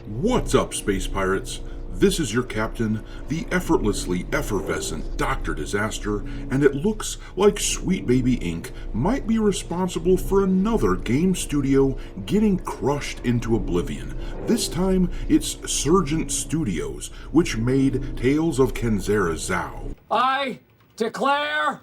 What's up, Space Pirates? This is your captain, the effortlessly effervescent Dr. Disaster, and it looks like Sweet Baby Inc. might be responsible for another game studio getting crushed into oblivion. This time, it's Surgent Studios, which made Tales of Kenzera Zao. I declare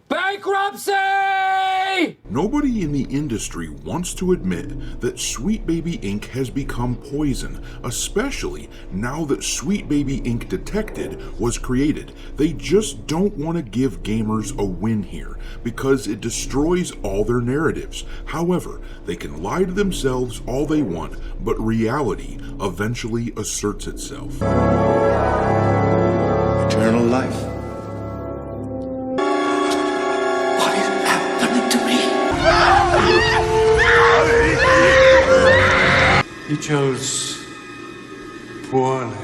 bankruptcy! Nobody in the industry wants to admit that Sweet Baby Inc. has become poison, especially now that Sweet Baby Inc. Detected was created. They just don't want to give gamers a win here, because it destroys all their narratives. However, they can lie to themselves all they want, but reality eventually asserts itself. Eternal life. You chose poorly.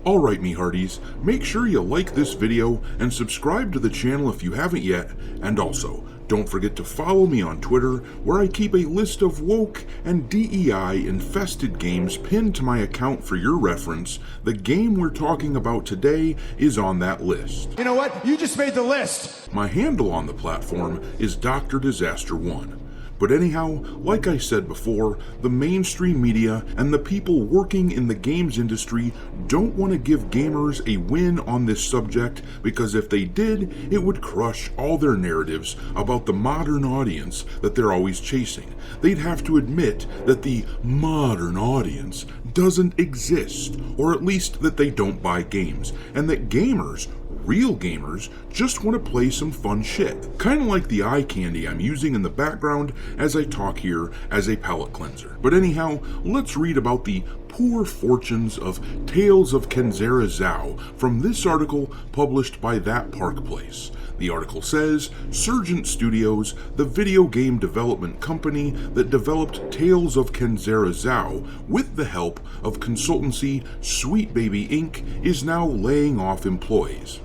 Alright, me hearties, make sure you like this video and subscribe to the channel if you haven't yet, and also, don't forget to follow me on Twitter, where I keep a list of woke and DEI-infested games pinned to my account for your reference. The game we're talking about today is on that list. You know what? You just made the list! My handle on the platform is Dr. Disaster 1. But anyhow, like I said before, the mainstream media and the people working in the games industry don't want to give gamers a win on this subject, because if they did, it would crush all their narratives about the modern audience that they're always chasing. They'd have to admit that the modern audience doesn't exist, or at least that they don't buy games, and that gamers, real gamers, just want to play some fun shit. Kinda like the eye candy I'm using in the background as I talk here as a palate cleanser. But anyhow, let's read about the poor fortunes of Tales of Kenzera Zao from this article published by That Park Place. The article says, Surgent Studios, the video game development company that developed Tales of Kenzera Zao with the help of consultancy Sweet Baby Inc., is now laying off employees.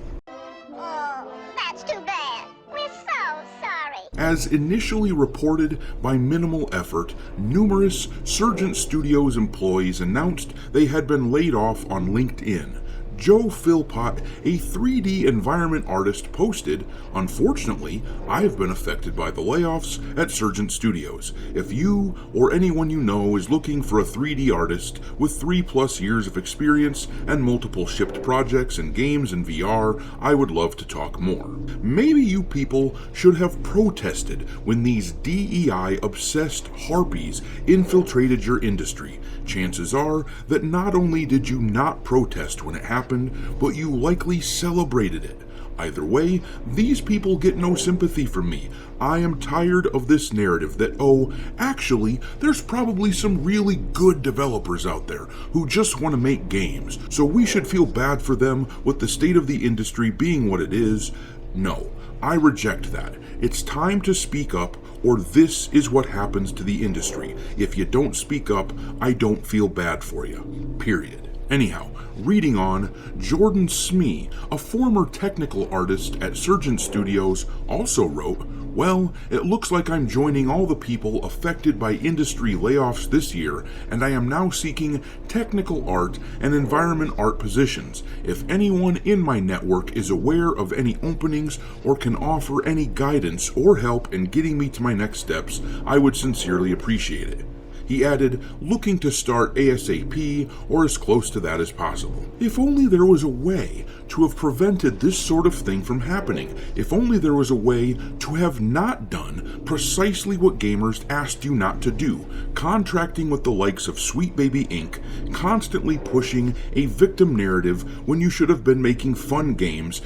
As initially reported by Minimal Effort, numerous Surgent Studios employees announced they had been laid off on LinkedIn. Joe Philpott, a 3D environment artist, posted, "Unfortunately, I've been affected by the layoffs at Surgent Studios. If you or anyone you know is looking for a 3D artist with 3+ years of experience and multiple shipped projects and games in VR, I would love to talk more." Maybe you people should have protested when these DEI-obsessed harpies infiltrated your industry. Chances are that not only did you not protest when it happened, but you likely celebrated it. Either way, these people get no sympathy from me. I am tired of this narrative that, oh, actually, there's probably some really good developers out there who just want to make games, so we should feel bad for them with the state of the industry being what it is. No, I reject that. It's time to speak up, or this is what happens to the industry. If you don't speak up, I don't feel bad for you. Period. Anyhow, reading on, Jordan Smee, a former technical artist at Surgent Studios, also wrote, "Well, it looks like I'm joining all the people affected by industry layoffs this year, and I am now seeking technical art and environment art positions. If anyone in my network is aware of any openings or can offer any guidance or help in getting me to my next steps, I would sincerely appreciate it." He added, "Looking to start ASAP or as close to that as possible." If only there was a way to have prevented this sort of thing from happening. If only there was a way to have not done precisely what gamers asked you not to do, contracting with the likes of Sweet Baby Inc., constantly pushing a victim narrative when you should have been making fun games,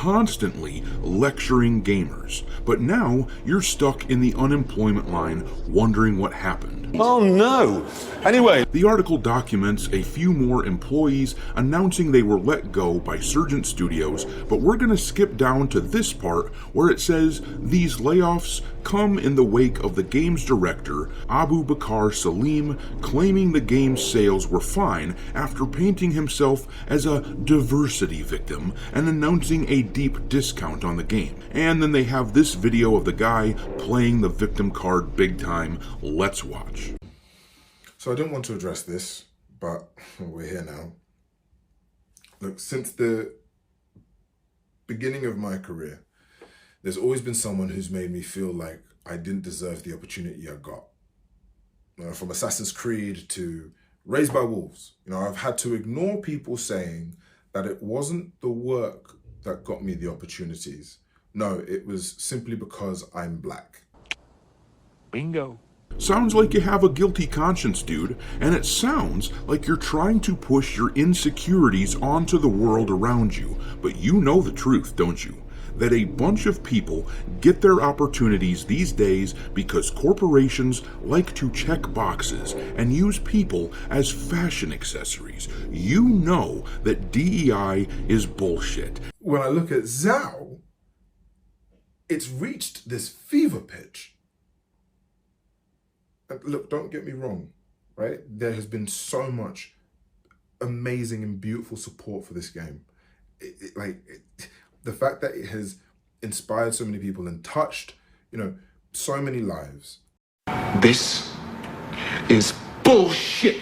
constantly lecturing gamers. But now you're stuck in the unemployment line wondering what happened. Oh no! Anyway, The article documents a few more employees announcing they were let go by Surgent Studios, but we're going to skip down to this part where it says these layoffs come in the wake of the game's director, Abu Bakr Salim, claiming the game's sales were fine after painting himself as a diversity victim and announcing a deep discount on the game. And then they have this video of the guy playing the victim card big time. Let's watch. So I didn't want to address this, but we're here now. Look, since the beginning of my career, there's always been someone who's made me feel like I didn't deserve the opportunity I got. From Assassin's Creed to Raised by Wolves, I've had to ignore people saying that it wasn't the work that got me the opportunities. No, it was simply because I'm black. Bingo. Sounds like you have a guilty conscience, dude, and it sounds like you're trying to push your insecurities onto the world around you. But you know the truth, don't you? That a bunch of people get their opportunities these days because corporations like to check boxes and use people as fashion accessories. You know that DEI is bullshit. When I look at Zhao, it's reached this fever pitch. And look, don't get me wrong, right? There has been so much amazing and beautiful support for this game. The fact that it has inspired so many people and touched, so many lives. this is bullshit.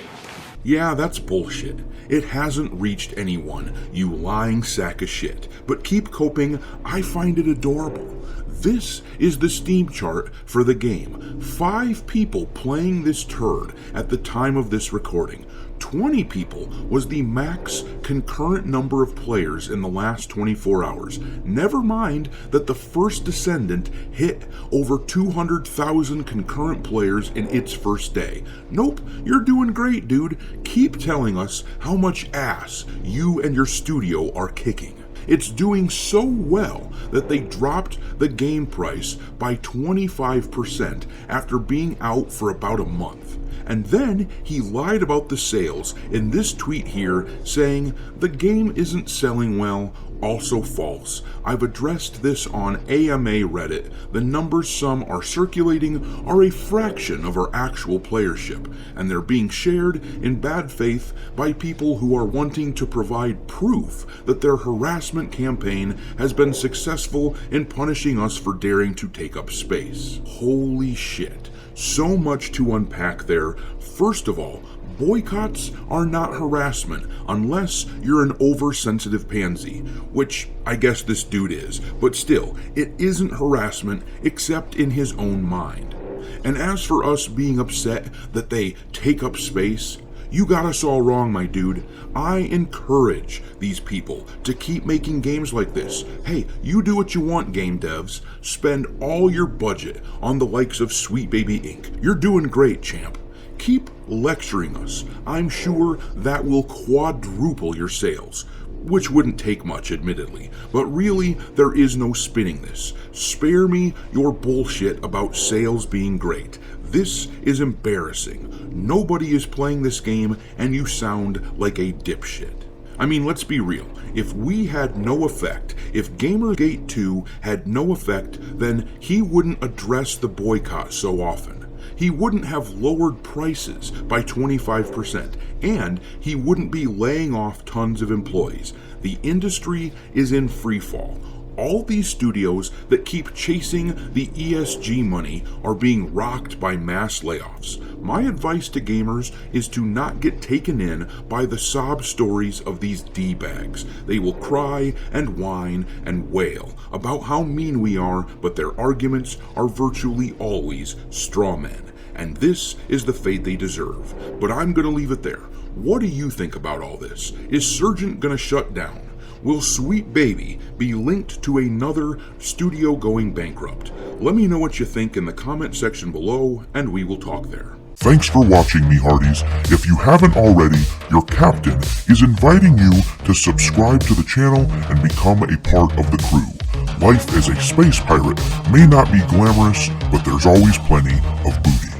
Yeah, that's bullshit. It hasn't reached anyone, you lying sack of shit. But keep coping, I find it adorable. This is the Steam chart for the game. 5 people playing this turd at the time of this recording. 20 people was the max concurrent number of players in the last 24 hours. Never mind that the first Descendant hit over 200,000 concurrent players in its first day. Nope, you're doing great, dude. Keep telling us how much ass you and your studio are kicking. It's doing so well that they dropped the game price by 25% after being out for about a month. And then he lied about the sales in this tweet here, saying the game isn't selling well, also false. I've addressed this on AMA Reddit. The numbers some are circulating are a fraction of our actual playership, and they're being shared in bad faith by people who are wanting to provide proof that their harassment campaign has been successful in punishing us for daring to take up space. Holy shit. So much to unpack there. First of all, boycotts are not harassment unless you're an oversensitive pansy, which I guess this dude is, but still, it isn't harassment except in his own mind. And as for us being upset that they take up space, you got us all wrong, my dude. I encourage these people to keep making games like this. Hey, you do what you want, game devs. Spend all your budget on the likes of Sweet Baby Inc. You're doing great, champ. Keep lecturing us. I'm sure that will quadruple your sales. Which wouldn't take much, admittedly. But really, there is no spinning this. Spare me your bullshit about sales being great. This is embarrassing. Nobody is playing this game, and you sound like a dipshit. I mean, let's be real. If we had no effect, if Gamergate 2 had no effect, then he wouldn't address the boycott so often. He wouldn't have lowered prices by 25%, and he wouldn't be laying off tons of employees. The industry is in freefall. All these studios that keep chasing the ESG money are being rocked by mass layoffs. My advice to gamers is to not get taken in by the sob stories of these D-bags. They will cry and whine and wail about how mean we are, but their arguments are virtually always straw men. And this is the fate they deserve. But I'm gonna leave it there. What do you think about all this? Is Surgent gonna shut down? Will Sweet Baby be linked to another studio going bankrupt? Let me know what you think in the comment section below, and we will talk there. Thanks for watching, me hearties. If you haven't already, your captain is inviting you to subscribe to the channel and become a part of the crew. Life as a space pirate may not be glamorous, but there's always plenty of booty.